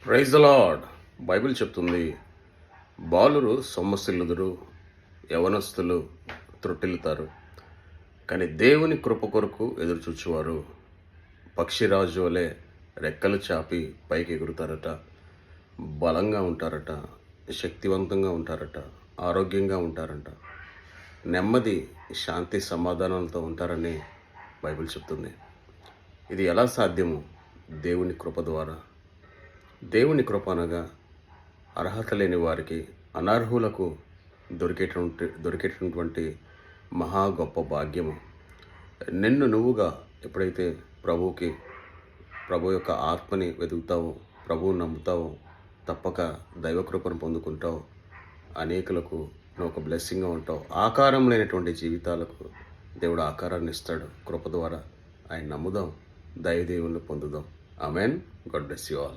Praise the lord. Bible చెప్తుంది, బాలురు సొమ్మసిల్లుదురు, యవనస్తులు త్రొట్టిల్లుతారు, కానీ దేవుని కృప కొరకు ఎదురుచూచువారు పక్షిరాజు వలె రెక్కలు చాపి పైకి ఎగురుతారట, బలంగా ఉంటారట, శక్తివంతంగా ఉంటారట, ఆరోగ్యంగా ఉంటారంట, నెమ్మది శాంతి సమాధానాలతో ఉంటారని బైబిల్ చెప్తుంది. ఇది ఎలా సాధ్యము? దేవుని కృప ద్వారా. దేవుని కృప అనగా అర్హత లేని వారికి, అనర్హులకు దొరికేటటువంటి మహా గొప్ప భాగ్యము. నిన్ను నువ్వుగా ఎప్పుడైతే ప్రభు యొక్క ఆత్మని వెతుకుతావో, ప్రభువుని నమ్ముతావో, తప్పక దైవకృపను పొందుకుంటావు. అనేకులకు నువ్వు ఒక బ్లెస్సింగ్గా ఉంటావు. ఆకారం లేనటువంటి జీవితాలకు దేవుడు ఆకారాన్ని ఇస్తాడు. కృప ద్వారా ఆయన నమ్ముదాం, దైవదేవుని పొందుదాం. Amen. God bless you all.